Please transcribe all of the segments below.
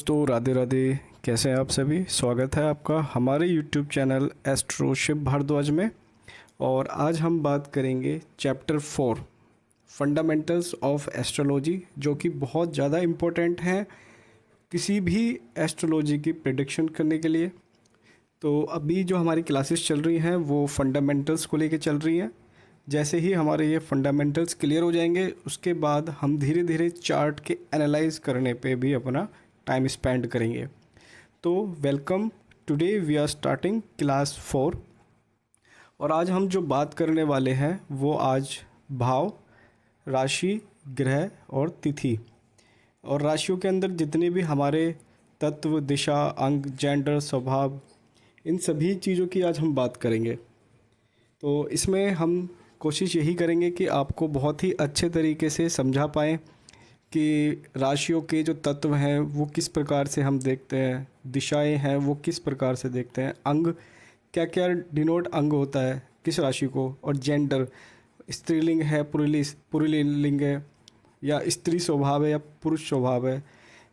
दोस्तों, राधे राधे। कैसे हैं आप सभी? स्वागत है आपका हमारे YouTube channel Astro Shiv Bhardwaj में। और आज हम बात करेंगे चैप्टर 4 फंडामेंटल्स ऑफ एस्ट्रोलॉजी, जो कि बहुत ज़्यादा इम्पोर्टेंट है किसी भी एस्ट्रोलॉजी की प्रेडिक्शन करने के लिए। तो अभी जो हमारी क्लासेस चल रही हैं वो फंडामेंटल्स को लेके चल रही हैं। जैसे ही हमारे ये फंडामेंटल्स क्लियर हो जाएंगे उसके बाद हम धीरे धीरे चार्ट के एनालाइज करने पे भी अपना टाइम स्पेंड करेंगे। तो welcome, today we are starting class 4। और आज हम जो बात करने वाले हैं वो आज भाव, राशि, ग्रह और तिथि और राशियों के अंदर जितने भी हमारे तत्व, दिशा, अंग, जेंडर, स्वभाव, इन सभी चीज़ों की आज हम बात करेंगे। तो इसमें हम कोशिश यही करेंगे कि आपको बहुत ही अच्छे तरीके से समझा पाएँ कि राशियों के जो तत्व हैं वो किस प्रकार से हम देखते हैं, दिशाएं हैं वो किस प्रकार से देखते हैं, अंग क्या क्या डिनोट अंग होता है किस राशि को, और जेंडर स्त्रीलिंग है, पुल्लिंग है, या स्त्री स्वभाव है या पुरुष स्वभाव है,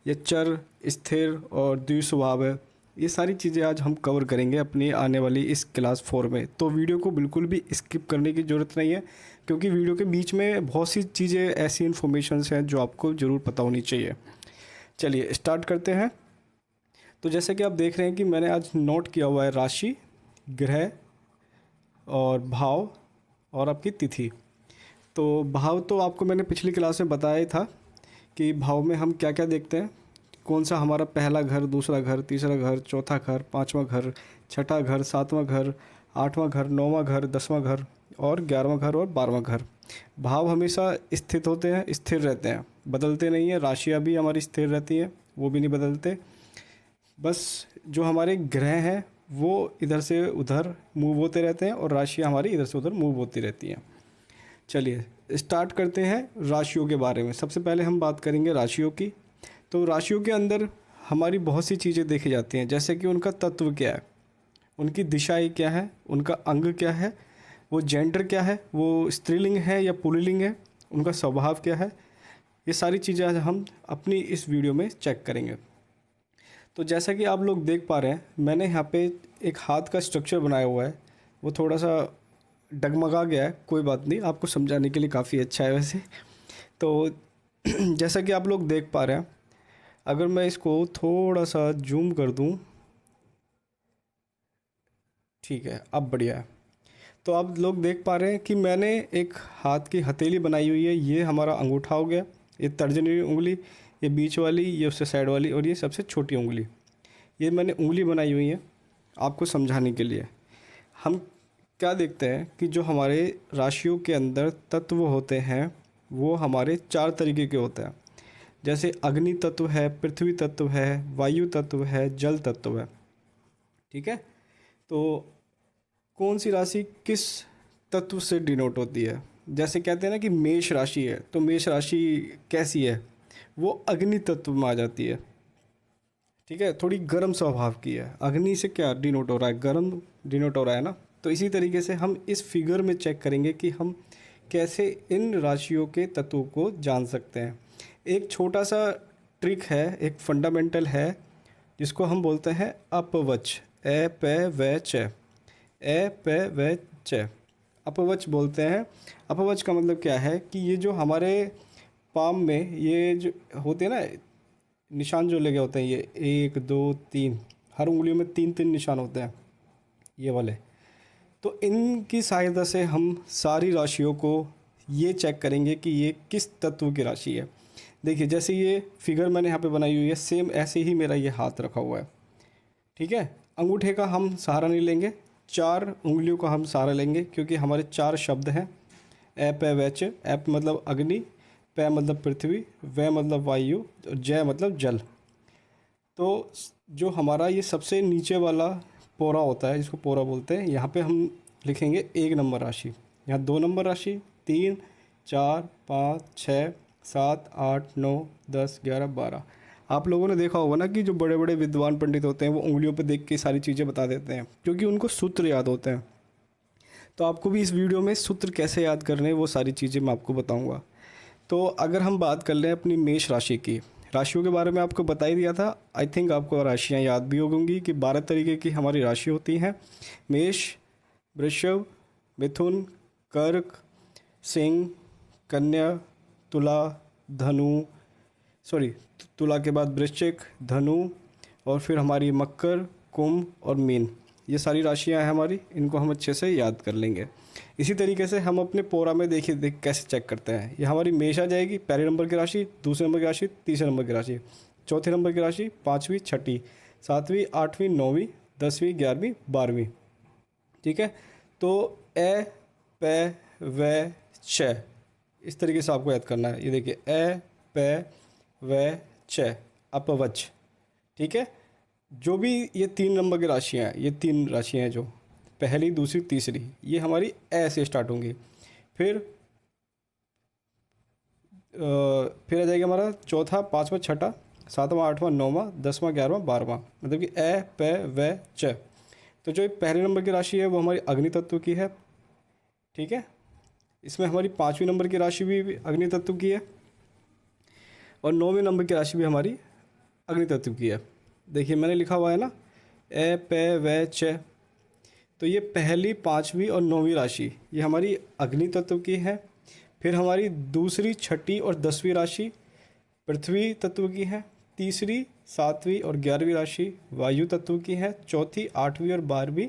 या चर, स्थिर और द्वि स्वभाव है। ये सारी चीज़ें आज हम कवर करेंगे अपनी आने वाली इस क्लास 4 में। तो वीडियो को बिल्कुल भी स्किप करने की ज़रूरत नहीं है, क्योंकि वीडियो के बीच में बहुत सी चीज़ें ऐसी इन्फॉर्मेशंस हैं जो आपको ज़रूर पता होनी चाहिए। चलिए स्टार्ट करते हैं। तो जैसे कि आप देख रहे हैं कि मैंने आज नोट किया हुआ है राशि, ग्रह और भाव और आपकी तिथि। तो भाव तो आपको मैंने पिछली क्लास में बताया ही था कि भाव में हम क्या क्या देखते हैं, कौन सा हमारा पहला घर, दूसरा घर, तीसरा घर, चौथा घर, पांचवा घर, छठा घर, सातवां घर, आठवां घर, नौवां घर, 10वां घर और 11वां घर और 12वां घर। भाव हमेशा स्थित होते हैं, स्थिर रहते हैं, बदलते नहीं हैं। राशियाँ भी हमारी स्थिर रहती हैं, वो भी नहीं बदलते। बस जो हमारे ग्रह हैं वो इधर से उधर मूव होते रहते हैं और राशियाँ हमारी इधर से उधर मूव होती रहती हैं। चलिए स्टार्ट करते हैं राशियों के बारे में। सबसे पहले हम बात करेंगे राशियों की। तो राशियों के अंदर हमारी बहुत सी चीज़ें देखी जाती हैं, जैसे कि उनका तत्व क्या है, उनकी दिशाएं क्या है, उनका अंग क्या है, वो जेंडर क्या है, वो स्त्रीलिंग है या पुल्लिंग है, उनका स्वभाव क्या है। ये सारी चीज़ें आज हम अपनी इस वीडियो में चेक करेंगे। तो जैसा कि आप लोग देख पा रहे हैं, मैंने यहाँ पे एक हाथ का स्ट्रक्चर बनाया हुआ है। वो थोड़ा सा डगमगा गया है, कोई बात नहीं, आपको समझाने के लिए काफ़ी अच्छा है वैसे। तो जैसा कि आप लोग देख पा रहे हैं, अगर मैं इसको थोड़ा सा जूम कर दूं, ठीक है, अब बढ़िया है। तो आप लोग देख पा रहे हैं कि मैंने एक हाथ की हथेली बनाई हुई है। ये हमारा अंगूठा हो गया, ये तर्जनी उंगली, ये बीच वाली, ये उससे साइड वाली और ये सबसे छोटी उंगली। ये मैंने उंगली बनाई हुई है आपको समझाने के लिए। हम क्या देखते हैं कि जो हमारे राशियों के अंदर तत्व होते हैं वो हमारे 4 तरीके के होते हैं। जैसे अग्नि तत्व है, पृथ्वी तत्व है, वायु तत्व है, जल तत्व है। ठीक है, तो कौन सी राशि किस तत्व से डिनोट होती है? जैसे कहते हैं ना कि मेष राशि है, तो मेष राशि कैसी है? वो अग्नि तत्व में आ जाती है। ठीक है, थोड़ी गर्म स्वभाव की है। अग्नि से क्या डिनोट हो रहा है? गर्म डिनोट हो रहा है ना। तो इसी तरीके से हम इस फिगर में चेक करेंगे कि हम कैसे इन राशियों के तत्वों को जान सकते हैं। एक छोटा सा ट्रिक है, एक फंडामेंटल है, जिसको हम बोलते हैं अपवच, ए पे व च, ए पे व च, अपवच बोलते हैं। अपवच का मतलब क्या है कि ये जो हमारे पाम में ये जो होते हैं ना निशान जो लगे होते हैं, ये 1 2 3, हर उंगलियों में 3 निशान होते हैं ये वाले। तो इनकी सहायता से हम सारी राशियों को ये चेक करेंगे कि ये किस तत्व की राशि है। देखिए, जैसे ये फिगर मैंने यहाँ पे बनाई हुई है, सेम ऐसे ही मेरा ये हाथ रखा हुआ है। ठीक है, अंगूठे का हम सहारा नहीं लेंगे, 4 उंगलियों का हम सहारा लेंगे, क्योंकि हमारे 4 शब्द हैं। ए पे वैच, ऐप मतलब अग्नि, पै मतलब पृथ्वी, वै मतलब वायु और जय मतलब जल। तो जो हमारा ये सबसे नीचे वाला पोरा होता है, जिसको पोरा बोलते हैं, यहाँ पे हम लिखेंगे 1 नंबर राशि, यहाँ 2 नंबर राशि, 3 4 5 6 7 8 9 10 11 12। आप लोगों ने देखा होगा ना कि जो बड़े बड़े विद्वान पंडित होते हैं वो उंगलियों पे देख के सारी चीज़ें बता देते हैं, क्योंकि उनको सूत्र याद होते हैं। तो आपको भी इस वीडियो में सूत्र कैसे याद करने हैं वो सारी चीज़ें मैं आपको बताऊंगा। तो अगर हम बात कर लें अपनी मेष राशि की, राशियों के बारे में आपको बता ही दिया था। आई थिंक आपको राशियाँ याद भी होंगी कि 12 तरीके की हमारी राशि होती हैं। मेष, वृषभ, मिथुन, कर्क, सिंह, कन्या, तुला, धनु, तुला के बाद वृश्चिक, धनु, और फिर हमारी मकर, कुंभ और मीन। ये सारी राशियां हैं हमारी, इनको हम अच्छे से याद कर लेंगे। इसी तरीके से हम अपने पोरा में देख कैसे चेक करते हैं। ये हमारी मेष आ जाएगी, पहले नंबर की राशि, दूसरे नंबर की राशि, तीसरे नंबर की राशि, चौथे नंबर की राशि, पाँचवीं, छठी, सातवीं, आठवीं, नौवीं, 10वीं, 11वीं, 12वीं। ठीक है, तो ए, पे, वे, छ, इस तरीके से आपको याद करना है। ये देखिए, ए, पे, वे, छ, अपवच। ठीक है, जो भी ये 3 नंबर की राशियाँ हैं, ये 3 राशियाँ हैं जो पहली, दूसरी, तीसरी, ये हमारी ए से स्टार्ट होंगी। फिर आ जाएगा हमारा चौथा, पाँचवा, छठा, सातवां, आठवां, नौवां, 10वां, 11वां, 12वां, मतलब कि ए, पे, वे, च। तो जो पहले नंबर की राशि है वो हमारी अग्नि तत्व की है। ठीक है, इसमें हमारी 5वीं नंबर की राशि भी अग्नि तत्व की है, और 9वें नंबर की राशि भी हमारी अग्नि तत्व की है। देखिए मैंने लिखा हुआ है ना, ए, पे, वे, च। तो ये पहली, 5वीं और 9वीं राशि ये हमारी अग्नि तत्व की है। फिर हमारी दूसरी, छठी और 10वीं राशि पृथ्वी तत्व की है। तीसरी, 7वीं और 11वीं राशि वायु तत्व की है। चौथी, 8वीं और 12वीं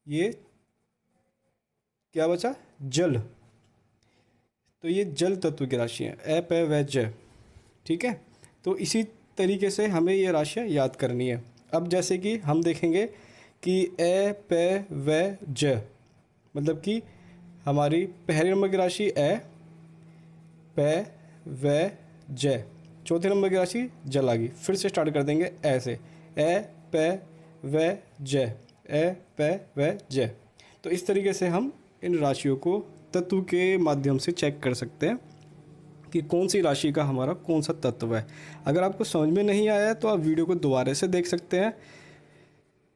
ये क्या बचा, जल। तो ये जल तत्व की राशि है, ए, पे, वे, ज। ठीक है, तो इसी तरीके से हमें ये राशियाँ याद करनी है। अब जैसे कि हम देखेंगे कि ए, पे, वे, ज, मतलब कि हमारी पहले नंबर की राशि ए, पे, वे, ज, चौथे नंबर की राशि जल आ गई। फिर से स्टार्ट कर देंगे ऐसे, ए, पे, वे, ज, ए, पे, वे, ज। तो इस तरीके से हम इन राशियों को तत्व के माध्यम से चेक कर सकते हैं कि कौन सी राशि का हमारा कौन सा तत्व है। अगर आपको समझ में नहीं आया है तो आप वीडियो को दोबारा से देख सकते हैं।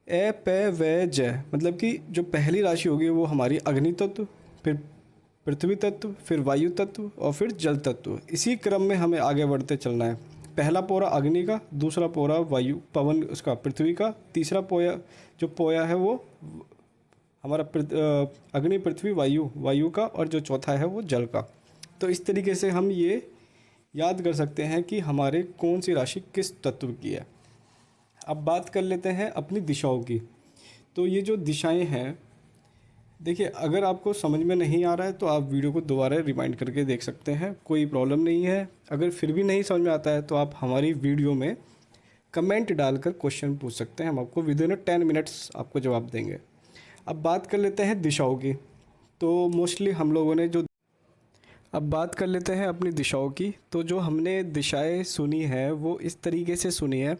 ए, पे, वे, ज, मतलब कि जो पहली राशि होगी वो हमारी अग्नि तत्व, फिर पृथ्वी तत्व, फिर वायु तत्व और फिर जल तत्व। इसी क्रम में हमें आगे बढ़ते चलना है। पहला पोरा अग्नि का, दूसरा पोरा वायु पवन उसका पृथ्वी का, तीसरा पोया है वो हमारा अग्नि, पृथ्वी, वायु का, और जो चौथा है वो जल का। तो इस तरीके से हम ये याद कर सकते हैं कि हमारे कौन सी राशि किस तत्व की है। अब बात कर लेते हैं अपनी दिशाओं की। तो ये जो दिशाएं हैं, देखिए अगर आपको समझ में नहीं आ रहा है तो आप वीडियो को दोबारा रिमाइंड करके देख सकते हैं, कोई प्रॉब्लम नहीं है। अगर फिर भी नहीं समझ में आता है तो आप हमारी वीडियो में कमेंट डालकर क्वेश्चन पूछ सकते हैं, हम आपको विदिन 10 मिनट्स आपको जवाब देंगे। अब बात कर लेते हैं दिशाओं की। तो मोस्टली हम लोगों ने जो अब बात कर लेते हैं अपनी दिशाओं की। तो जो हमने दिशाएं सुनी है वो इस तरीके से सुनी है,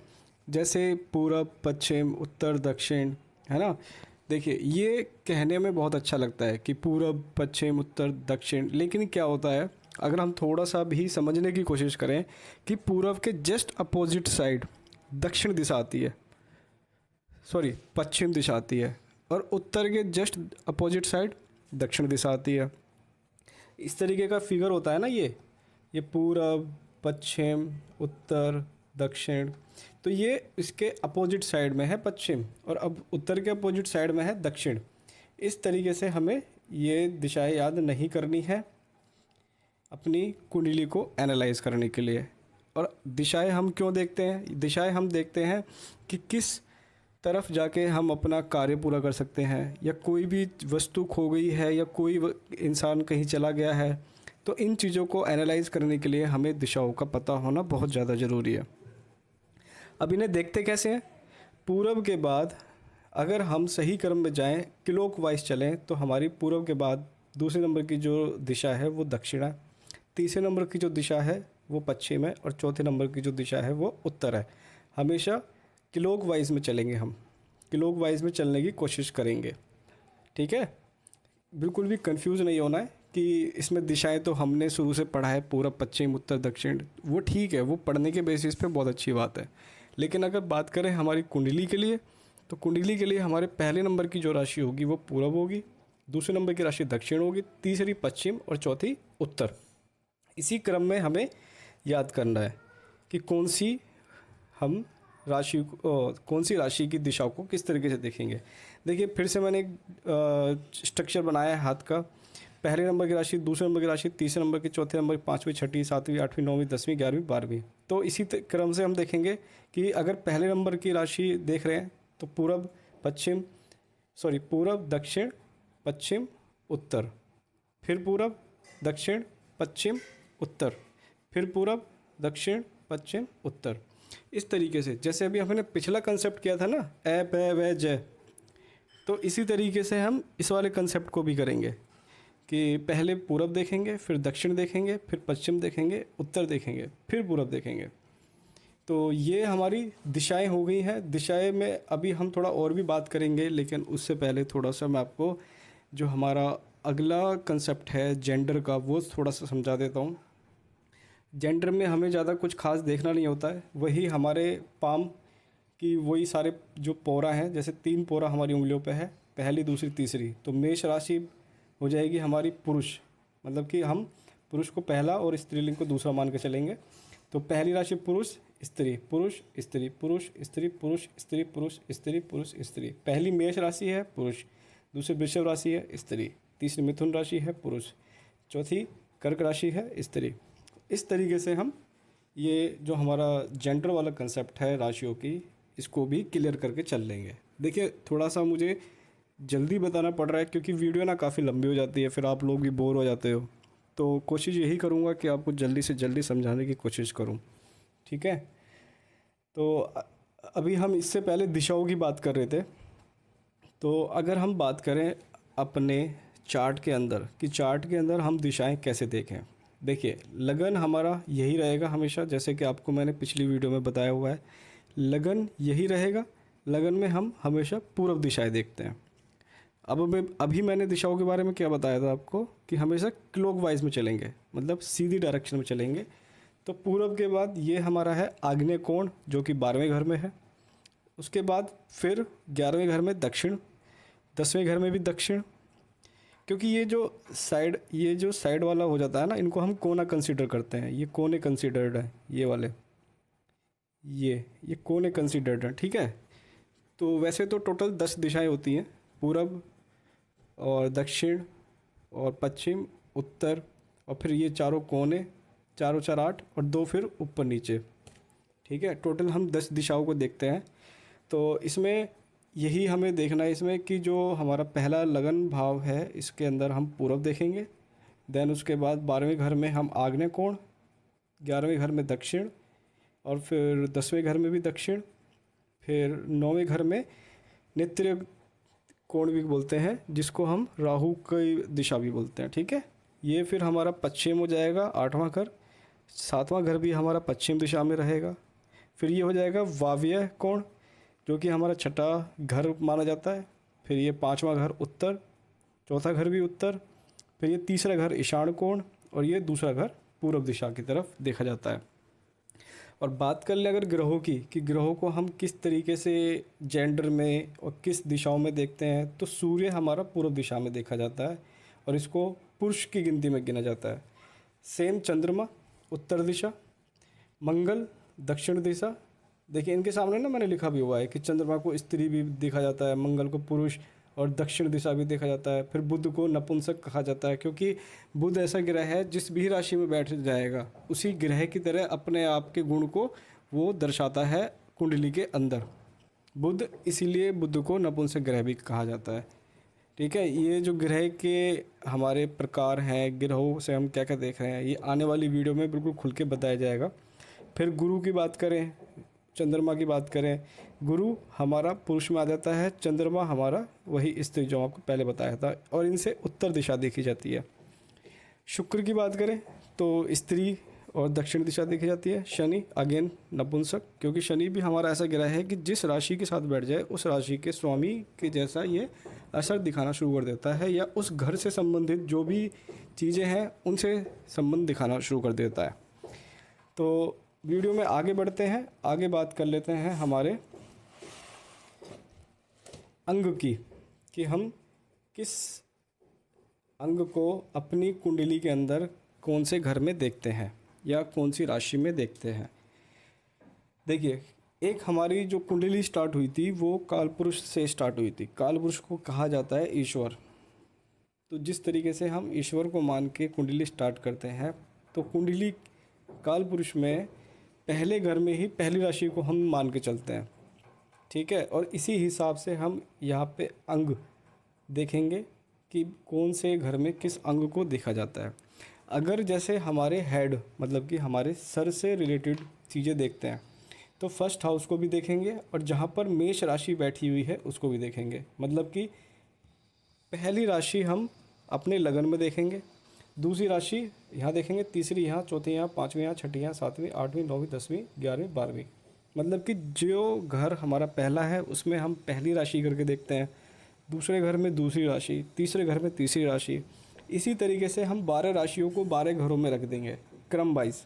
जैसे पूरब, पश्चिम, उत्तर, दक्षिण, है ना। देखिए ये कहने में बहुत अच्छा लगता है कि पूरब, पश्चिम, उत्तर, दक्षिण, लेकिन क्या होता है अगर हम थोड़ा सा भी समझने की कोशिश करें कि पूरब के जस्ट अपोजिट साइड दक्षिण दिशा आती है, पश्चिम दिशा आती है, और उत्तर के जस्ट अपोजिट साइड दक्षिण दिशा आती है। इस तरीके का फिगर होता है ना ये पूरब, पश्चिम, उत्तर, दक्षिण। तो ये इसके अपोजिट साइड में है पश्चिम, और अब उत्तर के अपोजिट साइड में है दक्षिण। इस तरीके से हमें ये दिशाएं याद नहीं करनी है अपनी कुंडली को एनालाइज करने के लिए। और दिशाएं हम क्यों देखते हैं? दिशाएं हम देखते हैं कि किस तरफ जाके हम अपना कार्य पूरा कर सकते हैं, या कोई भी वस्तु खो गई है, या कोई इंसान कहीं चला गया है। तो इन चीज़ों को एनालाइज करने के लिए हमें दिशाओं का पता होना बहुत ज़्यादा ज़रूरी है। अब इन्हें देखते कैसे हैं? पूरब के बाद अगर हम सही क्रम में जाएं, क्लॉकवाइज चलें, तो हमारी पूरब के बाद दूसरे नंबर की जो दिशा है वो दक्षिण है, तीसरे नंबर की जो दिशा है वो पश्चिम है, और चौथे नंबर की जो दिशा है वो उत्तर है। हमेशा क्लॉकवाइज में चलेंगे, हम क्लॉकवाइज में चलने की कोशिश करेंगे। ठीक है, बिल्कुल भी कंफ्यूज नहीं होना है कि इसमें दिशाएं तो हमने शुरू से पढ़ा है, पूरब, पश्चिम, उत्तर, दक्षिण, वो ठीक है, वो पढ़ने के बेसिस पे बहुत अच्छी बात है। लेकिन अगर बात करें हमारी कुंडली के लिए, तो कुंडली के लिए हमारे पहले नंबर की जो राशि होगी वो पूरब होगी, दूसरे नंबर की राशि दक्षिण होगी, तीसरी पश्चिम और चौथी उत्तर। इसी क्रम में हमें याद करना है। कि कौन सी राशि की दिशा को किस तरीके से देखेंगे। देखिए फिर से मैंने एक स्ट्रक्चर बनाया है हाथ का। पहले नंबर की राशि, दूसरे नंबर की राशि, तीसरे नंबर की, चौथे नंबर की, पाँचवीं, छठी, सातवीं, आठवीं, नौवीं, 10वीं, 11वीं, 12वीं। तो इसी क्रम से हम देखेंगे कि अगर पहले नंबर की राशि देख रहे हैं तो पूरब, दक्षिण, पश्चिम, उत्तर, फिर पूरब, दक्षिण, पश्चिम, उत्तर, फिर पूरब, दक्षिण, पश्चिम, उत्तर। इस तरीके से जैसे अभी हमने पिछला कंसेप्ट किया था ना, ए प व ज, तो इसी तरीके से हम इस वाले कंसेप्ट को भी करेंगे कि पहले पूरब देखेंगे, फिर दक्षिण देखेंगे, फिर पश्चिम देखेंगे, उत्तर देखेंगे, फिर पूरब देखेंगे। तो ये हमारी दिशाएं हो गई हैं। दिशाएं में अभी हम थोड़ा और भी बात करेंगे, लेकिन उससे पहले थोड़ा सा मैं आपको जो हमारा अगला कंसेप्ट है जेंडर का, वो थोड़ा सा समझा देता हूँ। जेंडर में हमें ज़्यादा कुछ खास देखना नहीं होता है, वही हमारे पाम की वही सारे जो पोरा हैं, जैसे 3 पोरा हमारी उंगलियों पे है, पहली, दूसरी, तीसरी। तो मेष राशि हो जाएगी हमारी पुरुष, मतलब कि हम पुरुष को पहला और स्त्रीलिंग को दूसरा मान के चलेंगे। तो पहली राशि पुरुष, स्त्री, पुरुष, स्त्री, पुरुष, स्त्री, पुरुष, स्त्री, पुरुष, स्त्री, पुरुष, स्त्री। पहली मेष राशि है पुरुष, दूसरी वृषभ राशि है स्त्री, तीसरी मिथुन राशि है पुरुष, चौथी कर्क राशि है स्त्री। इस तरीके से हम ये जो हमारा जेंडर वाला कंसेप्ट है राशियों की, इसको भी क्लियर करके चल लेंगे। देखिए थोड़ा सा मुझे जल्दी बताना पड़ रहा है क्योंकि वीडियो ना काफ़ी लंबी हो जाती है, फिर आप लोग भी बोर हो जाते हो। तो कोशिश यही करूँगा कि आपको जल्दी से जल्दी समझाने की कोशिश करूँ, ठीक है। तो अभी हम इससे पहले दिशाओं की बात कर रहे थे। तो अगर हम बात करें अपने चार्ट के अंदर कि चार्ट के अंदर हम दिशाएं कैसे देखें। देखिए लगन हमारा यही रहेगा हमेशा, जैसे कि आपको मैंने पिछली वीडियो में बताया हुआ है, लगन यही रहेगा। लगन में हम हमेशा पूर्व दिशाएं देखते हैं। अभी मैंने दिशाओं के बारे में क्या बताया था आपको कि हमेशा क्लॉकवाइज में चलेंगे, मतलब सीधी डायरेक्शन में चलेंगे। तो पूर्व के बाद ये हमारा है आग्नेय कोण, जो कि 12वें घर में है। उसके बाद फिर 11वें घर में दक्षिण, 10वें घर में भी दक्षिण। क्योंकि ये जो साइड वाला हो जाता है ना, इनको हम कोना कंसीडर करते हैं। ये कोने कंसीडर्ड है, ये वाले, ये कोने कंसीडर्ड हैं, ठीक है। तो वैसे तो टोटल 10 दिशाएं होती हैं, पूरब और दक्षिण और पश्चिम, उत्तर, और फिर ये चारों कोने, चारों 4 8 और 2 फिर ऊपर नीचे, ठीक है। टोटल हम 10 दिशाओं को देखते हैं। तो इसमें यही हमें देखना है इसमें कि जो हमारा पहला लगन भाव है इसके अंदर हम पूरब देखेंगे। देन उसके बाद 12वें घर में हम आग्नेय कोण, 11वें घर में दक्षिण, और फिर 10वें घर में भी दक्षिण, फिर 9वें घर में नेत्रीय कोण भी बोलते हैं, जिसको हम राहु की दिशा भी बोलते हैं, ठीक है। ये फिर हमारा पश्चिम हो जाएगा, 8वां घर। 7वां घर भी हमारा पश्चिम दिशा में रहेगा। फिर ये हो जाएगा वायव्य कोण, जो कि हमारा 6ठा घर माना जाता है। फिर ये 5वां घर उत्तर, 4था घर भी उत्तर। फिर ये 3रा घर ईशान कोण, और ये दूसरा घर पूर्व दिशा की तरफ देखा जाता है। और बात कर ले अगर ग्रहों की, कि ग्रहों को हम किस तरीके से जेंडर में और किस दिशाओं में देखते हैं, तो सूर्य हमारा पूर्व दिशा में देखा जाता है और इसको पुरुष की गिनती में गिना जाता है। सेम चंद्रमा उत्तर दिशा, मंगल दक्षिण दिशा। देखिए इनके सामने ना मैंने लिखा भी हुआ है कि चंद्रमा को स्त्री भी देखा जाता है, मंगल को पुरुष, और दक्षिण दिशा भी देखा जाता है। फिर बुध को नपुंसक कहा जाता है, क्योंकि बुध ऐसा ग्रह है जिस भी राशि में बैठ जाएगा उसी ग्रह की तरह अपने आप के गुण को वो दर्शाता है कुंडली के अंदर। बुध, इसीलिए बुध को नपुंसक ग्रह भी कहा जाता है, ठीक है। ये जो ग्रह के हमारे प्रकार हैं, ग्रहों से हम क्या क्या देख रहे हैं, ये आने वाली वीडियो में बिल्कुल खुल के बताया जाएगा। फिर गुरु की बात करें, चंद्रमा की बात करें, गुरु हमारा पुरुष में आ जाता है, चंद्रमा हमारा वही स्त्री जो आपको पहले बताया था, और इनसे उत्तर दिशा देखी जाती है। शुक्र की बात करें तो स्त्री और दक्षिण दिशा देखी जाती है। शनि अगेन नपुंसक, क्योंकि शनि भी हमारा ऐसा ग्रह है कि जिस राशि के साथ बैठ जाए उस राशि के स्वामी के जैसा ये असर दिखाना शुरू कर देता है, या उस घर से संबंधित जो भी चीज़ें हैं उनसे संबंध दिखाना शुरू कर देता है। तो वीडियो में आगे बढ़ते हैं, आगे बात कर लेते हैं हमारे अंग की, कि हम किस अंग को अपनी कुंडली के अंदर कौन से घर में देखते हैं या कौन सी राशि में देखते हैं। देखिए, एक हमारी जो कुंडली स्टार्ट हुई थी वो कालपुरुष से स्टार्ट हुई थी। कालपुरुष को कहा जाता है ईश्वर। तो जिस तरीके से हम ईश्वर को मान के कुंडली स्टार्ट करते हैं, तो कुंडली कालपुरुष में पहले घर में ही पहली राशि को हम मान के चलते हैं, ठीक है। और इसी हिसाब से हम यहाँ पे अंग देखेंगे कि कौन से घर में किस अंग को देखा जाता है। अगर जैसे हमारे हेड मतलब कि हमारे सर से रिलेटेड चीज़ें देखते हैं तो फर्स्ट हाउस को भी देखेंगे और जहाँ पर मेष राशि बैठी हुई है उसको भी देखेंगे। मतलब कि पहली राशि हम अपने लगन में देखेंगे, दूसरी राशि यहाँ देखेंगे, तीसरी यहाँ, चौथी यहाँ, पाँचवीं यहाँ, छठी यहाँ, सातवीं, आठवीं, नौवीं, 10वीं, 11वीं, 12वीं। मतलब कि जो घर हमारा पहला है उसमें हम पहली राशि करके देखते हैं, दूसरे घर में दूसरी राशि, तीसरे घर में तीसरी राशि। इसी तरीके से हम 12 राशियों को 12 घरों में रख देंगे क्रम वाइज।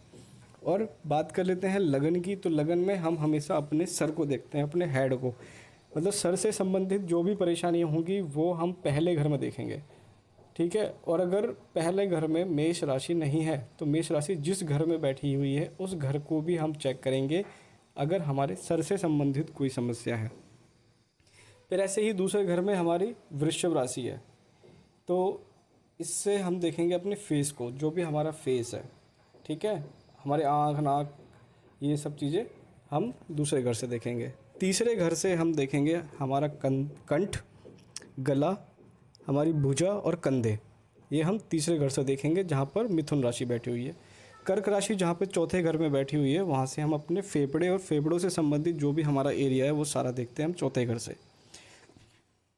और बात कर लेते हैं लगन की, तो लगन में हम हमेशा अपने सर को देखते हैं, अपने हेड को। मतलब सर से संबंधित जो भी परेशानियाँ होंगी वो हम पहले घर में देखेंगे, ठीक है। और अगर पहले घर में मेष राशि नहीं है तो मेष राशि जिस घर में बैठी हुई है उस घर को भी हम चेक करेंगे अगर हमारे सर से संबंधित कोई समस्या है। फिर ऐसे ही दूसरे घर में हमारी वृषभ राशि है, तो इससे हम देखेंगे अपने फेस को, जो भी हमारा फेस है, ठीक है। हमारे आँख, नाक, ये सब चीज़ें हम दूसरे घर से देखेंगे। तीसरे घर से हम देखेंगे हमारा कंठ, गला, हमारी भुजा और कंधे। ये हम तीसरे घर से देखेंगे जहाँ पर मिथुन राशि बैठी हुई है। कर्क राशि जहाँ पे चौथे घर में बैठी हुई है वहाँ से हम अपने फेफड़े और फेफड़ों से संबंधित जो भी हमारा एरिया है वो सारा देखते हैं हम चौथे घर से।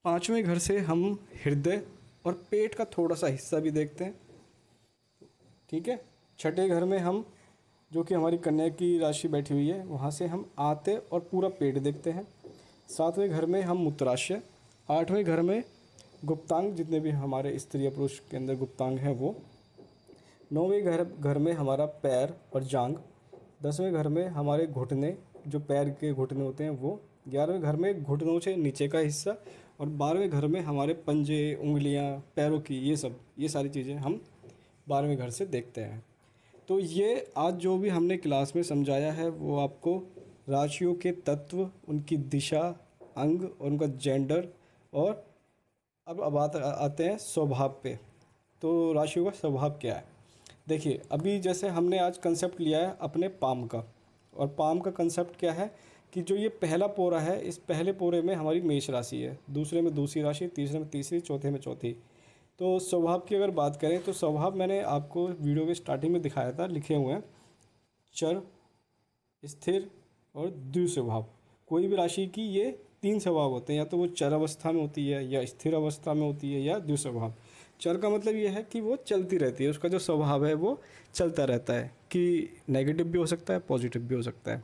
पाँचवें घर से हम हृदय और पेट का थोड़ा सा हिस्सा भी देखते हैं, ठीक है। छठे घर में हम जो कि हमारी कन्या की राशि बैठी हुई है वहाँ से हम आते और पूरा पेट देखते हैं। सातवें घर में हम मूत्राशय, आठवें घर में गुप्तांग, जितने भी हमारे स्त्री या पुरुष के अंदर गुप्तांग हैं वो। नौवें घर में हमारा पैर और जांघ। 10वें घर में हमारे घुटने, जो पैर के घुटने होते हैं वो। 11वें घर में घुटनों से नीचे का हिस्सा। और 12वें घर में हमारे पंजे, उंगलियां, पैरों की, ये सारी चीज़ें हम 12वें घर से देखते हैं। तो ये आज जो भी हमने क्लास में समझाया है वो आपको राशियों के तत्व, उनकी दिशा, अंग और उनका जेंडर। और अब आते हैं स्वभाव पे। तो राशियों का स्वभाव क्या है? देखिए, अभी जैसे हमने आज कंसेप्ट लिया है अपने पाम का, और पाम का कंसेप्ट क्या है कि जो ये पहला पोरा है, इस पहले पोरे में हमारी मेष राशि है, दूसरे में दूसरी राशि, तीसरे में तीसरी, चौथे में चौथी। तो स्वभाव की अगर बात करें तो स्वभाव मैंने आपको वीडियो के स्टार्टिंग में दिखाया था, लिखे हुए हैं चर, स्थिर और द्विस्वभाव। कोई भी राशि की ये 3 स्वभाव होते हैं, या तो वो चर अवस्था में होती है, या स्थिर अवस्था में होती है, या द्विस्वभाव। चर का मतलब ये है कि वो चलती रहती है, उसका जो स्वभाव है वो चलता रहता है, कि नेगेटिव भी हो सकता है, पॉजिटिव भी हो सकता है।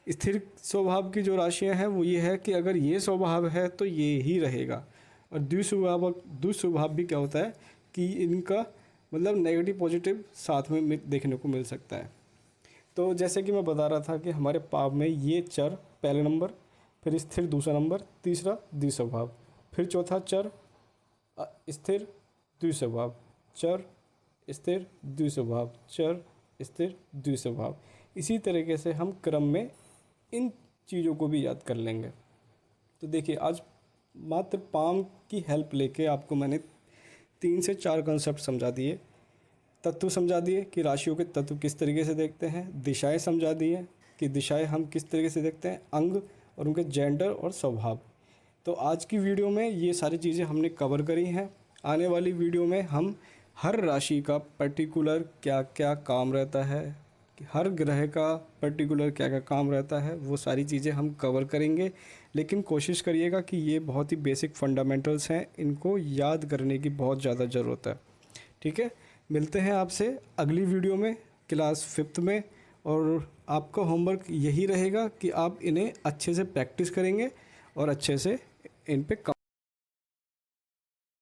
स्थिर स्वभाव की जो राशियां हैं वो ये है कि अगर ये स्वभाव है तो ये ही रहेगा। और द्विस्वभाव भी क्या होता है कि इनका मतलब नेगेटिव पॉजिटिव साथ में देखने को मिल सकता है। तो जैसे कि मैं बता रहा था कि हमारे पाव में ये चर पहले नंबर, फिर स्थिर दूसरा नंबर, तीसरा द्विस्वभाव, फिर चौथा चर, स्थिर, द्विस्वभाव, चर, स्थिर, द्विस्वभाव, चर, स्थिर, द्विस्वभाव। इसी तरीके से हम क्रम में इन चीज़ों को भी याद कर लेंगे। तो देखिए, आज मात्र पाम की हेल्प लेके आपको मैंने 3 से 4 कंसेप्ट समझा दिए, तत्व समझा दिए कि राशियों के तत्व किस तरीके से देखते हैं, दिशाएं समझा दी हैं कि दिशाएं हम किस तरीके से देखते हैं, अंग और उनके जेंडर और स्वभाव। तो आज की वीडियो में ये सारी चीज़ें हमने कवर करी हैं। आने वाली वीडियो में हम हर राशि का पर्टिकुलर क्या क्या काम रहता है, हर ग्रह का पर्टिकुलर क्या क्या काम रहता है, वो सारी चीज़ें हम कवर करेंगे। लेकिन कोशिश करिएगा कि ये बहुत ही बेसिक फंडामेंटल्स हैं, इनको याद करने की बहुत ज़्यादा ज़रूरत है, ठीक है। मिलते हैं आपसे अगली वीडियो में, क्लास 5th में। और आपका होमवर्क यही रहेगा कि आप इन्हें अच्छे से प्रैक्टिस करेंगे और अच्छे से इन पे